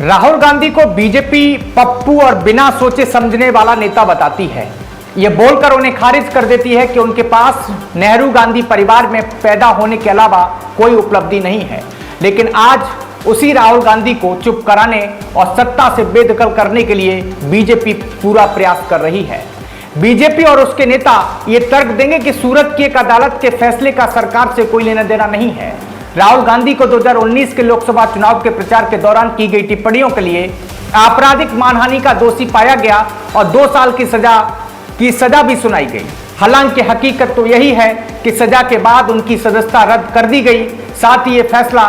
राहुल गांधी को बीजेपी पप्पू और बिना सोचे समझने वाला नेता बताती है। यह बोलकर उन्हें खारिज कर देती है कि उनके पास नेहरू गांधी परिवार में पैदा होने के अलावा कोई उपलब्धि नहीं है। लेकिन आज उसी राहुल गांधी को चुप कराने और सत्ता से बेदखल करने के लिए बीजेपी पूरा प्रयास कर रही है। बीजेपी और उसके नेता ये तर्क देंगे कि सूरत की एक अदालत के फैसले का सरकार से कोई लेना देना नहीं है। राहुल गांधी को 2019 के लोकसभा चुनाव के प्रचार के दौरान की गई टिप्पणियों के लिए आपराधिक मानहानि का दोषी पाया गया और 2 साल की सजा भी सुनाई गई। हालांकि हकीकत तो यही है कि सजा के बाद उनकी सदस्यता रद्द कर दी गई। साथ ही ये फैसला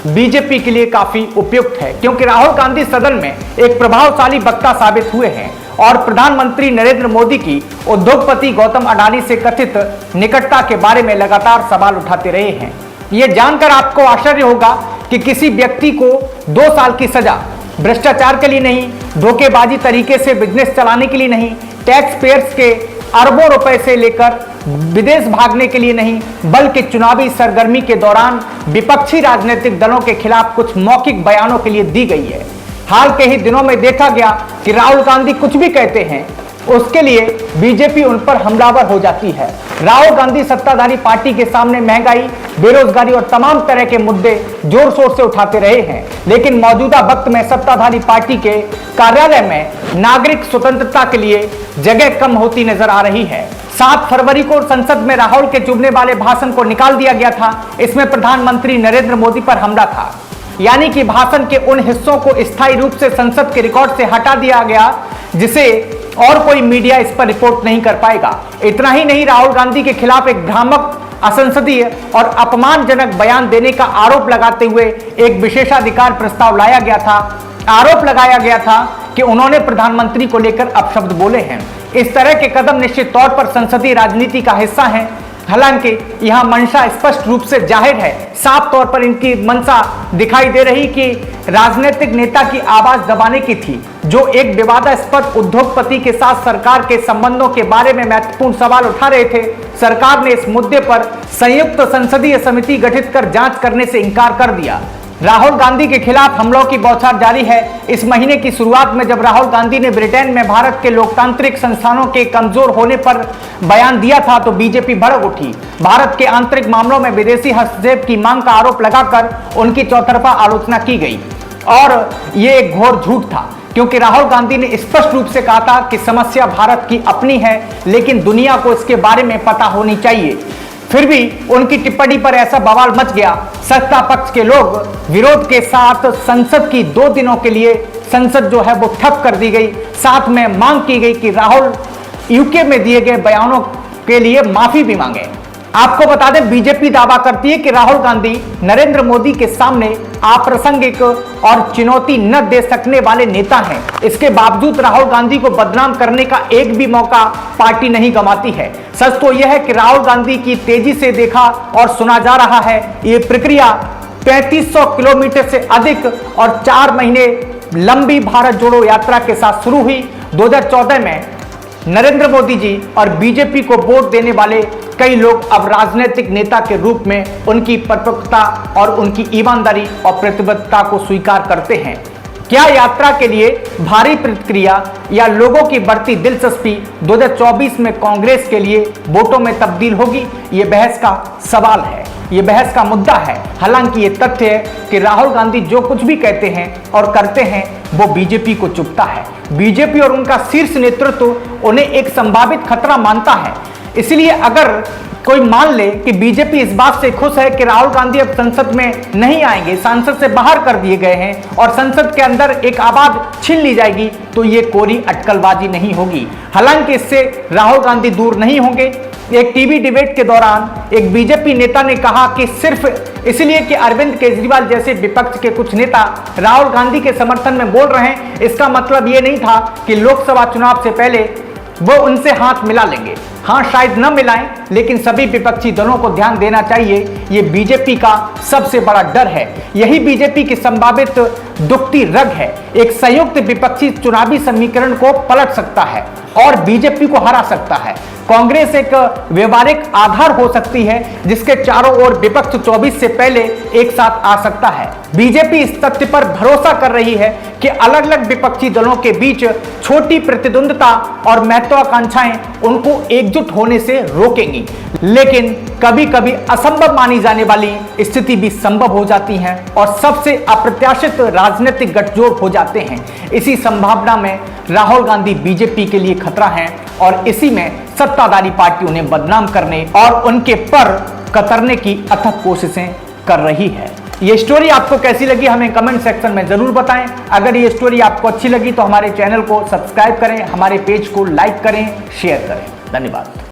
बीजेपी के लिए काफी उपयुक्त है, क्योंकि राहुल गांधी सदन में एक प्रभावशाली वक्ता साबित हुए हैं और प्रधानमंत्री नरेंद्र मोदी की उद्योगपति गौतम अडानी से कथित निकटता के बारे में लगातार सवाल उठाते रहे हैं। यह जानकर आपको आश्चर्य होगा कि किसी व्यक्ति को 2 साल की सजा भ्रष्टाचार के लिए नहीं, धोखेबाजी तरीके से बिजनेस चलाने के लिए नहीं, टैक्स पेयर्स के अरबों रुपए से लेकर विदेश भागने के लिए नहीं, बल्कि चुनावी सरगर्मी के दौरान विपक्षी राजनीतिक दलों के खिलाफ कुछ मौखिक बयानों के लिए दी गई है। हाल के ही दिनों में देखा गया कि राहुल गांधी कुछ भी कहते हैं उसके लिए बीजेपी उन पर हमलावर हो जाती है। राहुल गांधी सत्ताधारी पार्टी के सामने महंगाई, बेरोजगारी और तमाम तरह के मुद्दे जोर शोर से उठाते रहे हैं, लेकिन मौजूदा वक्त में सत्ताधारी पार्टी के कार्यालय में नागरिक स्वतंत्रता के लिए जगह कम होती नजर आ रही है। 7 फरवरी को संसद में राहुल के चुभने वाले भाषण को निकाल दिया गया था। इसमें प्रधानमंत्री नरेंद्र मोदी पर हमला था, यानी कि भाषण के उन हिस्सों को स्थायी रूप से संसद के रिकॉर्ड से हटा दिया गया जिसे और कोई मीडिया इस पर रिपोर्ट नहीं कर पाएगा। इतना ही नहीं, राहुल गांधी के खिलाफ एक भ्रामक, असंसदीय और अपमानजनक बयान देने का आरोप लगाते हुए एक विशेषाधिकार प्रस्ताव लाया गया था। आरोप लगाया गया था कि उन्होंने प्रधानमंत्री को लेकर अपशब्द बोले हैं। इस तरह के कदम निश्चित तौर पर संसदीय राजनीति का हिस्सा हैं। हालांकि यह मंशा स्पष्ट रूप से जाहिर है, साफ तौर पर इनकी मंशा दिखाई दे रही कि राजनीतिक नेता की आवाज दबाने की थी, जो एक विवादास्पद उद्योगपति के साथ सरकार के संबंधों के बारे में महत्वपूर्ण सवाल उठा रहे थे। सरकार ने इस मुद्दे पर संयुक्त संसदीय समिति गठित कर जांच करने से इनकार कर दिया। राहुल गांधी के खिलाफ हमलों की बौछार जारी है। इस महीने की शुरुआत में जब राहुल गांधी ने ब्रिटेन में भारत के लोकतांत्रिक संस्थानों के कमजोर होने पर बयान दिया था तो बीजेपी भड़क उठी। भारत के आंतरिक मामलों में विदेशी हस्तक्षेप की मांग का आरोप लगाकर उनकी चौतरफा आलोचना की गई और ये एक घोर झूठ था, क्योंकि राहुल गांधी ने स्पष्ट रूप से कहा था कि समस्या भारत की अपनी है, लेकिन दुनिया को इसके बारे में पता होनी चाहिए। फिर भी उनकी टिप्पणी पर ऐसा बवाल मच गया। सत्ता पक्ष के लोग विरोध के साथ संसद की 2 दिनों के लिए संसद जो है वो ठप कर दी गई। साथ में मांग की गई कि राहुल यूके में दिए गए बयानों के लिए माफी भी मांगे। आपको बता दें, बीजेपी दावा करती है कि राहुल गांधी नरेंद्र मोदी के सामने अप्रासंगिक और चुनौती न दे सकने वाले नेता हैं। इसके बावजूद राहुल गांधी को बदनाम करने का एक भी मौका पार्टी नहीं गंवाती है। सच तो यह है कि राहुल गांधी की तेजी से देखा और सुना जा रहा है ये प्रक्रिया 3500 किलोमीटर से अधिक और 4 महीने लंबी भारत जोड़ो यात्रा के साथ शुरू हुई। 2014 में नरेंद्र मोदी जी और बीजेपी को वोट देने वाले कई लोग अब राजनीतिक नेता के रूप में उनकी परिपक्वता और उनकी ईमानदारी और प्रतिबद्धता को स्वीकार करते हैं। क्या यात्रा के लिए भारी प्रतिक्रिया या लोगों की बढ़ती दिलचस्पी 2024 में कांग्रेस के लिए वोटों में तब्दील होगी? ये बहस का सवाल है, ये बहस का मुद्दा है। हालांकि ये तथ्य है कि राहुल गांधी जो कुछ भी कहते हैं और करते हैं वो बीजेपी को चुभता है। बीजेपी और उनका शीर्ष नेतृत्व उन्हें एक संभावित खतरा मानता है। इसलिए अगर कोई मान ले कि बीजेपी इस बात से खुश है कि राहुल गांधी अब संसद में नहीं आएंगे, सांसद से बाहर कर दिए गए हैं और संसद के अंदर एक आवाज छीन ली जाएगी, तो ये कोरी अटकलबाजी नहीं होगी। हालांकि इससे राहुल गांधी दूर नहीं होंगे। एक टीवी डिबेट के दौरान एक बीजेपी नेता ने कहा कि सिर्फ इसलिए कि अरविंद केजरीवाल जैसे विपक्ष के कुछ नेता राहुल गांधी के समर्थन में बोल रहे हैं, इसका मतलब ये नहीं था कि लोकसभा चुनाव से पहले वो उनसे हाथ मिला लेंगे। हाँ, शायद न मिलाएं, लेकिन सभी विपक्षी दलों को ध्यान देना चाहिए, ये बीजेपी का सबसे बड़ा डर है। यही बीजेपी की संभावित दुखती रग है। एक संयुक्त विपक्षी चुनावी समीकरण को पलट सकता है और बीजेपी को हरा सकता है। कांग्रेस एक व्यवहारिक आधार हो सकती है जिसके चारों ओर विपक्ष 24 से पहले एक साथ आ सकता है। बीजेपी इस तथ्य पर भरोसा कर रही है कि अलग अलग विपक्षी दलों के बीच छोटी प्रतिद्वंदता और महत्वाकांक्षाएं उनको एकजुट होने से रोकेंगी, लेकिन कभी कभी असंभव मानी जाने वाली स्थिति भी संभव हो जाती है और सबसे अप्रत्याशित राजनीतिक गठजोड़ हो जाते हैं। इसी संभावना में राहुल गांधी बीजेपी के लिए खतरा है और इसी में सत्ताधारी पार्टी उन्हें बदनाम करने और उनके पर कतरने की अथक कोशिशें कर रही है। ये स्टोरी आपको कैसी लगी हमें कमेंट सेक्शन में जरूर बताएं। अगर ये स्टोरी आपको अच्छी लगी तो हमारे चैनल को सब्सक्राइब करें, हमारे पेज को लाइक करें, शेयर करें। धन्यवाद।